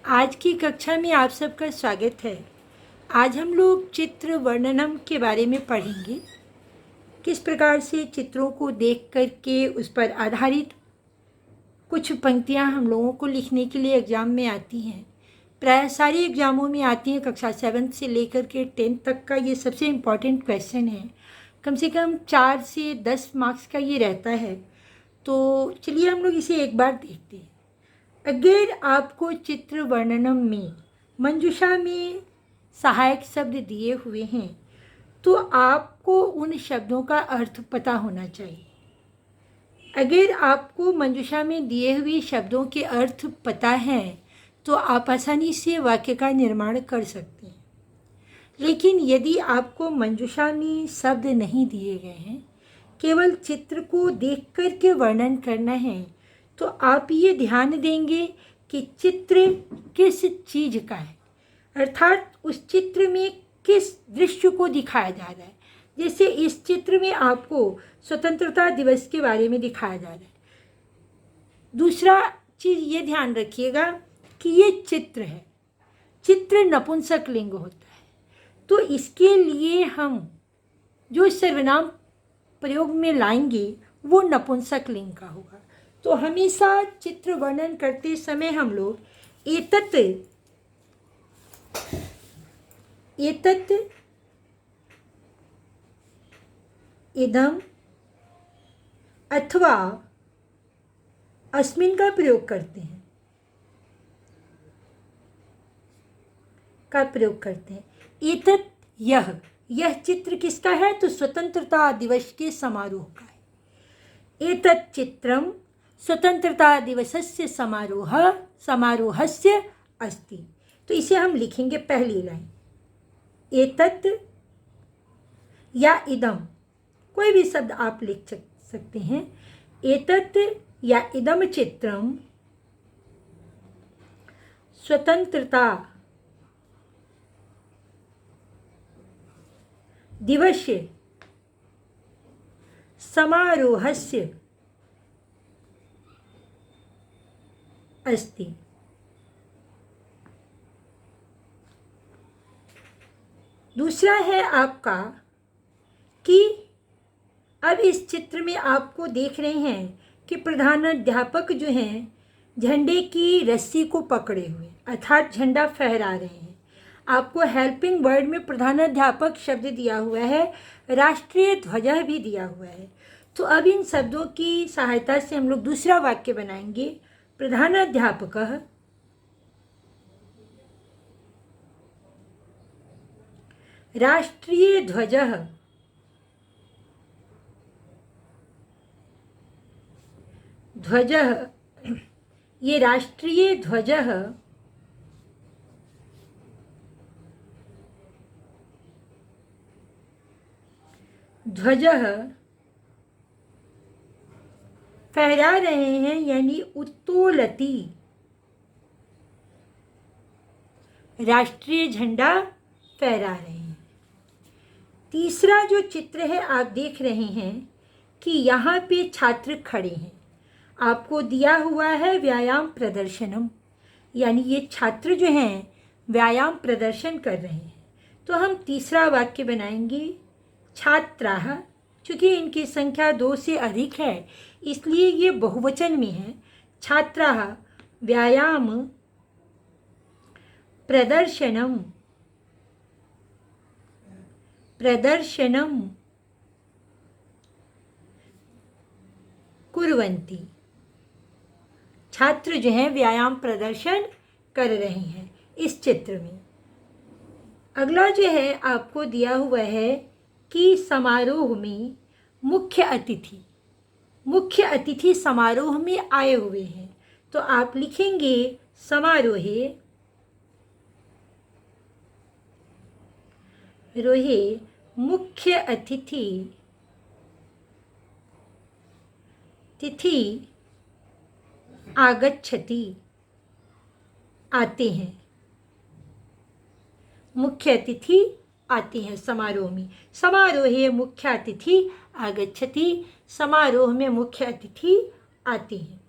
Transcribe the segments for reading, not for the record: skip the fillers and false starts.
आज की कक्षा में आप सबका स्वागत है। आज हम लोग चित्र वर्णनम के बारे में पढ़ेंगे। किस प्रकार से चित्रों को देख करके उस पर आधारित कुछ पंक्तियां हम लोगों को लिखने के लिए एग्ज़ाम में आती हैं। प्राय सारे एग्ज़ामों में आती हैं। कक्षा 7 से लेकर के 10 तक का ये सबसे इम्पॉर्टेंट क्वेश्चन है। कम से कम 4 से 10 मार्क्स का ये रहता है। तो चलिए हम लोग इसे एक बार देखते हैं। अगर आपको चित्र वर्णनम में मंजूषा में सहायक शब्द दिए हुए हैं तो आपको उन शब्दों का अर्थ पता होना चाहिए। अगर आपको मंजूषा में दिए हुए शब्दों के अर्थ पता हैं तो आप आसानी से वाक्य का निर्माण कर सकते हैं। लेकिन यदि आपको मंजूषा में शब्द नहीं दिए गए हैं, केवल चित्र को देख कर के वर्णन करना है, तो आप ये ध्यान देंगे कि चित्र किस चीज़ का है, अर्थात उस चित्र में किस दृश्य को दिखाया जा रहा है। जैसे इस चित्र में आपको स्वतंत्रता दिवस के बारे में दिखाया जा रहा है। दूसरा चीज़ ये ध्यान रखिएगा कि ये चित्र है। चित्र नपुंसक लिंग होता है, तो इसके लिए हम जो सर्वनाम प्रयोग में लाएंगे वो नपुंसक लिंग का होगा। तो हमेशा चित्र वर्णन करते समय हम लोग एतत् इदम अथवा अस्मिन् का प्रयोग करते हैं एतत् यह चित्र किसका है? तो स्वतंत्रता दिवस के समारोह का है। एतत् चित्रम स्वतंत्रता दिवसस्य समारोहस्य अस्ति। तो इसे हम लिखेंगे पहली लाइन। एतत् या इदम, कोई भी शब्द आप लिख सकते हैं। एतत् या इदम चित्रम स्वतंत्रता दिवस समारोहस्य अस्ति। दूसरा है आपका कि अब इस चित्र में आपको देख रहे हैं कि प्रधानाध्यापक जो हैं झंडे की रस्सी को पकड़े हुए, अर्थात झंडा फहरा रहे हैं। आपको हेल्पिंग वर्ड में प्रधानाध्यापक शब्द दिया हुआ है, राष्ट्रीय ध्वजा भी दिया हुआ है। तो अब इन शब्दों की सहायता से हम लोग दूसरा वाक्य बनाएंगे। प्रधानाध्यापकः राष्ट्रीय ध्वजः ये राष्ट्रीय ध्वजः फहरा रहे हैं, यानी उत्तोलती, राष्ट्रीय झंडा फहरा रहे हैं। तीसरा जो चित्र है आप देख रहे हैं कि यहाँ पे छात्र खड़े हैं। आपको दिया हुआ है व्यायाम प्रदर्शनम, यानी ये छात्र जो हैं व्यायाम प्रदर्शन कर रहे हैं। तो हम तीसरा वाक्य बनाएंगे। छात्राः, चूँकि इनकी संख्या 2 से अधिक है इसलिए ये बहुवचन में है। छात्राः व्यायाम प्रदर्शनम कुर्वन्ति। छात्र जो हैं व्यायाम प्रदर्शन कर रहे हैं इस चित्र में। अगला जो है आपको दिया हुआ है कि समारोह में मुख्य अतिथि समारोह में आए हुए हैं। तो आप लिखेंगे समारोहे मुख्य अतिथि आगच्छति, आते हैं। मुख्य अतिथि आते हैं समारोह में। समारोहे मुख्य अतिथि आगच्छति, समारोह में मुख्य अतिथि आते हैं।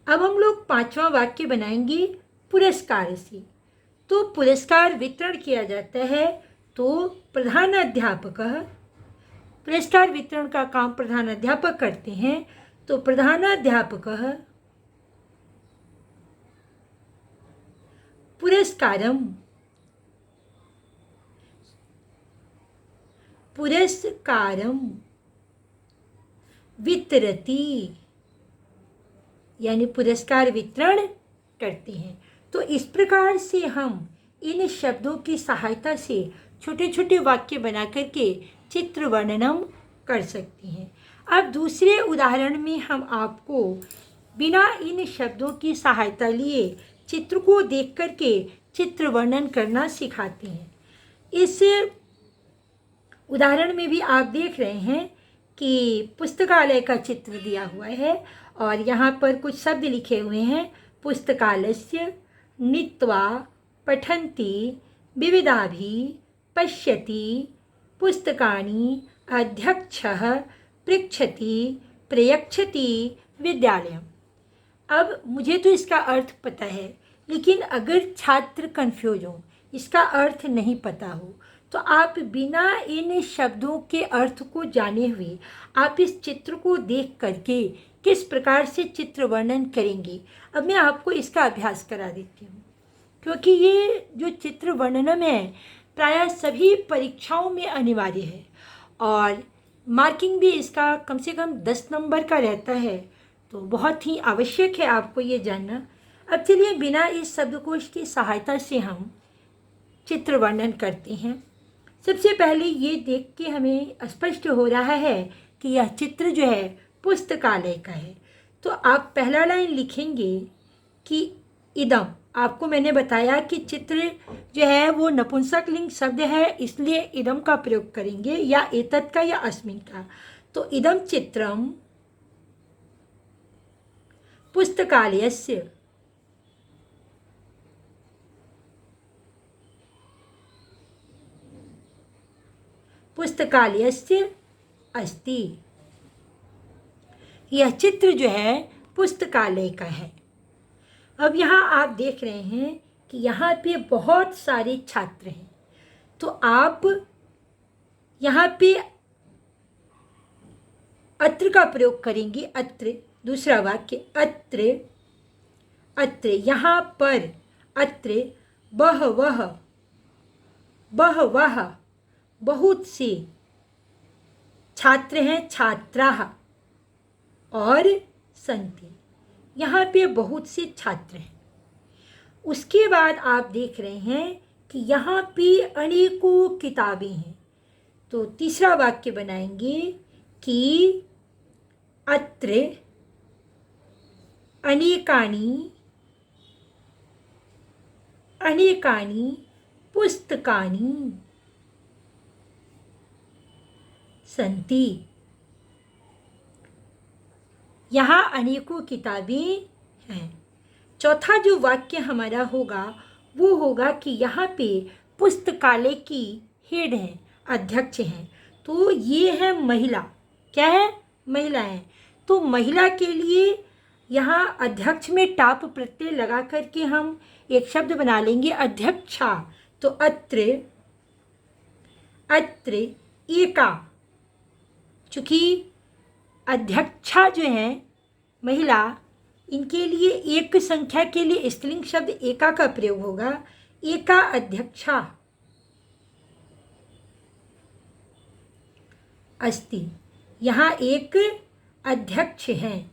अब हम लोग 5वां वाक्य बनाएंगे। पुरस्कार से। तो पुरस्कार वितरण किया जाता है तो प्रधानाध्यापकः, पुरस्कार वितरण का काम प्रधानाध्यापक करते हैं, तो प्रधानाध्यापकः पुरस्कारम वितरति, यानी पुरस्कार वितरण करते हैं। तो इस प्रकार से हम इन शब्दों की सहायता से छोटे छोटे वाक्य बना करके चित्र वर्णनम कर सकते हैं। अब दूसरे उदाहरण में हम आपको बिना इन शब्दों की सहायता लिए चित्र को देख करके चित्र वर्णन करना सिखाते हैं। इस उदाहरण में भी आप देख रहे हैं कि पुस्तकालय का चित्र दिया हुआ है और यहाँ पर कुछ शब्द लिखे हुए हैं। पुस्तकालयस्य नीत्वा पठन्ति विविधाभिः पश्यति पुस्तकानि अध्यक्षः पृच्छति प्रयच्छति विद्यालयम्। अब मुझे तो इसका अर्थ पता है, लेकिन अगर छात्र कन्फ्यूज हो, इसका अर्थ नहीं पता हो, तो आप बिना इन शब्दों के अर्थ को जाने हुए आप इस चित्र को देख करके किस प्रकार से चित्र वर्णन करेंगे। अब मैं आपको इसका अभ्यास करा देती हूँ, क्योंकि ये जो चित्र वर्णनम है प्रायः सभी परीक्षाओं में अनिवार्य है और मार्किंग भी इसका कम से कम 10 नंबर का रहता है, तो बहुत ही आवश्यक है आपको ये जानना। अब चलिए बिना इस शब्दकोश की सहायता से हम चित्र वर्णन करते हैं। सबसे पहले ये देख के हमें स्पष्ट हो रहा है कि यह चित्र जो है पुस्तकालय का है। तो आप पहला लाइन लिखेंगे कि इदम। आपको मैंने बताया कि चित्र जो है वो नपुंसक लिंग शब्द है, इसलिए इदम का प्रयोग करेंगे, या एतत् का या अस्मिन् का। तो इदम चित्रम पुस्तकालयस्य अस्ति। यह चित्र जो है पुस्तकालय का है। अब यहाँ आप देख रहे हैं कि यहाँ पे बहुत सारे छात्र हैं, तो आप यहाँ पे अत्र का प्रयोग करेंगे। अत्र, दूसरा वाक्य अत्र, अत्र यहाँ पर, अत्र बहवः, बहवः बहुत से छात्र हैं, छात्राः, और सन्ति यहाँ पे बहुत से छात्र हैं। उसके बाद आप देख रहे हैं कि यहाँ पे अनेकों किताबें हैं, तो तीसरा वाक्य बनाएंगे कि अत्र अनेकानि पुस्तकानि सन्ति। यहाँ अनेकों किताबें हैं। चौथा जो वाक्य हमारा होगा वो होगा कि यहाँ पे पुस्तकालय की हेड हैं, अध्यक्ष हैं, तो ये है महिला। क्या है? महिला है। तो महिला के लिए यहाँ अध्यक्ष में टाप प्रत्यय लगा करके हम एक शब्द बना लेंगे, अध्यक्षा। तो अत्र, अत्र एका, चूँकि अध्यक्षा जो है महिला, इनके लिए एक संख्या के लिए स्त्रीलिंग शब्द एका का प्रयोग होगा। एका अध्यक्षा अस्ति। यहाँ एक अध्यक्ष हैं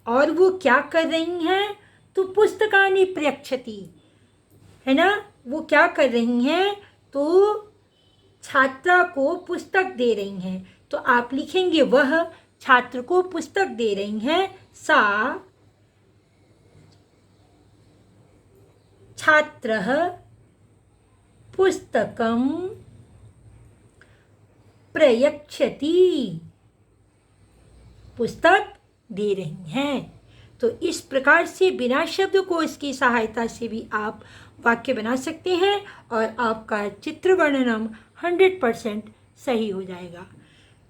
और वो क्या कर रही हैं? तो पुस्तकानि प्रयच्छति, है ना। वो क्या कर रही हैं? तो छात्रा को पुस्तक दे रही हैं। तो आप लिखेंगे वह छात्र को पुस्तक दे रही हैं। सा छात्रः पुस्तकं प्रयच्छति, पुस्तक दे रही हैं। तो इस प्रकार से बिना शब्दकोश की सहायता से भी आप वाक्य बना सकते हैं और आपका चित्र वर्णनम 100% सही हो जाएगा।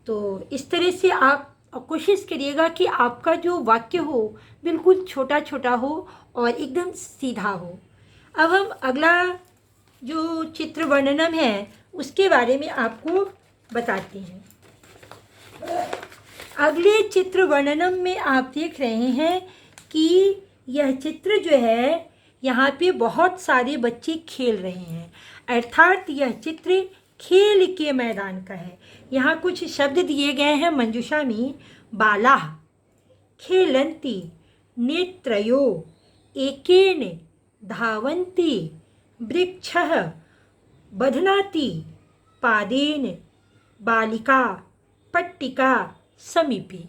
तो इस तरह से आप कोशिश करिएगा कि आपका जो वाक्य हो बिल्कुल छोटा छोटा हो और एकदम सीधा हो। अब हम अगला जो चित्र वर्णनम है उसके बारे में आपको बताते हैं। अगले चित्र वर्णनम में आप देख रहे हैं कि यह चित्र जो है यहाँ पे बहुत सारे बच्चे खेल रहे हैं, अर्थात यह चित्र खेल के मैदान का है। यहाँ कुछ शब्द दिए गए हैं मंजूषा में। बालाः खेलन्ति नेत्रयो एकेन धावन्ति वृक्षः बध्नाति पादेन बालिका पट्टिका समीपे।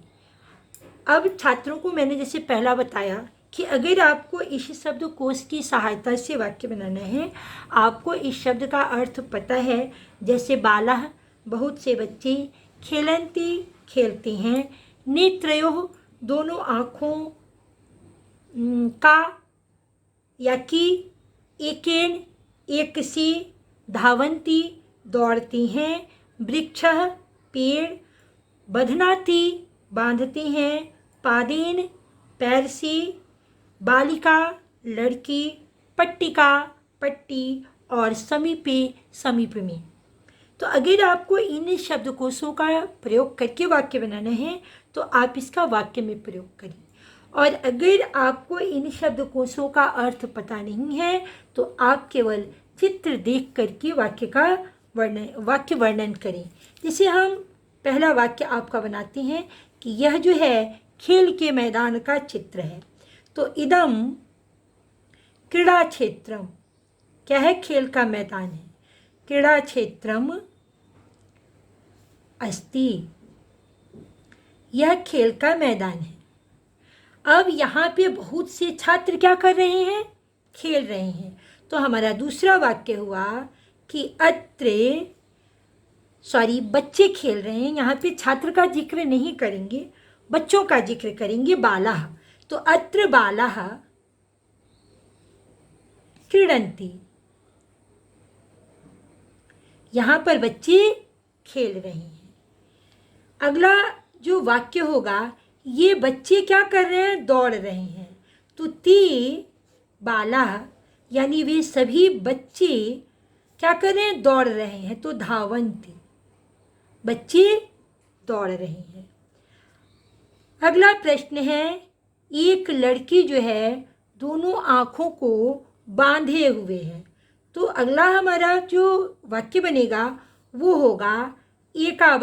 अब छात्रों को मैंने जैसे पहला बताया कि अगर आपको इस शब्दकोश की सहायता से वाक्य बनाना है, आपको इस शब्द का अर्थ पता है। जैसे बालाः बहुत से बच्चे, खेलन्ति खेलते हैं, नेत्रयोः दोनों आँखों का या कि, एकेन एक से, धावन्ति दौड़ती हैं, वृक्षः पेड़, बध्नाति बांधते हैं, पादेन पैर से, बालिका लड़की, पट्टिका पट्टी और समीपे समीप में। तो अगर आपको इन शब्दकोशों का प्रयोग करके वाक्य बनाना है तो आप इसका वाक्य में प्रयोग करें। और अगर आपको इन शब्दकोशों का अर्थ पता नहीं है तो आप केवल चित्र देख करके वाक्य वर्णन करें। जैसे हम पहला वाक्य आपका बनाते हैं कि यह जो है खेल के मैदान का चित्र है। तो इदम क्रीड़ा क्षेत्रम, क्या है? खेल का मैदान है। क्रीड़ा क्षेत्रम अस्ति, यह खेल का मैदान है। अब यहाँ पे बहुत से छात्र क्या कर रहे हैं? खेल रहे हैं। तो हमारा दूसरा वाक्य हुआ कि बच्चे खेल रहे हैं। यहाँ पे छात्र का जिक्र नहीं करेंगे, बच्चों का जिक्र करेंगे। बालाः, तो अत्र बालाः क्रीडन्ति, यहाँ पर बच्चे खेल रहे हैं। अगला जो वाक्य होगा, ये बच्चे क्या कर रहे हैं? दौड़ रहे हैं। तो ते बालाः यानी वे सभी बच्चे क्या कर रहे हैं? दौड़ रहे हैं। तो धावन्ति, बच्चे दौड़ रहे हैं। अगला प्रश्न है, एक लड़की जो है दोनों आँखों को बांधे हुए है। तो अगला हमारा जो वाक्य बनेगा वो होगा एका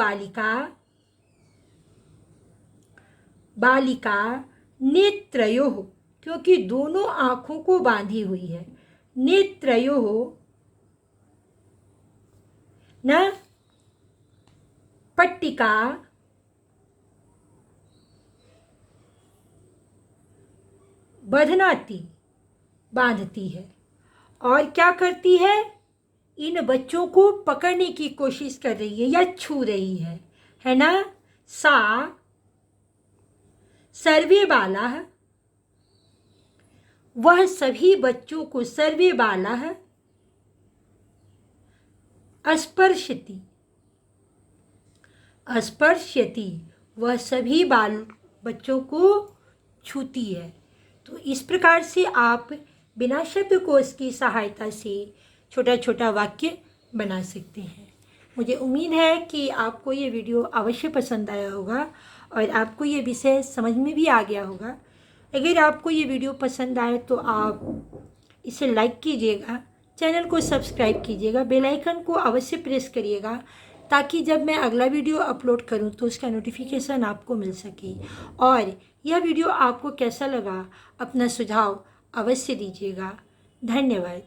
बालिका नेत्रयोः, क्योंकि दोनों आँखों को बांधी हुई है। नेत्रयोः न पट्टिका बध्नाति बांधती है। और क्या करती है? इन बच्चों को पकड़ने की कोशिश कर रही है या छू रही है ना? सा सर्वे बालाः, वह सभी बच्चों को, सर्वे बालाः स्पर्शति, वह सभी बच्चों को छूती है। तो इस प्रकार से आप बिना शब्दकोश की सहायता से छोटा छोटा वाक्य बना सकते हैं। मुझे उम्मीद है कि आपको ये वीडियो अवश्य पसंद आया होगा और आपको ये विषय समझ में भी आ गया होगा। अगर आपको ये वीडियो पसंद आए तो आप इसे लाइक कीजिएगा, चैनल को सब्सक्राइब कीजिएगा, बेल आइकन को अवश्य प्रेस करिएगा ताकि जब मैं अगला वीडियो अपलोड करूं तो उसका नोटिफिकेशन आपको मिल सके। और यह वीडियो आपको कैसा लगा, अपना सुझाव अवश्य दीजिएगा। धन्यवाद।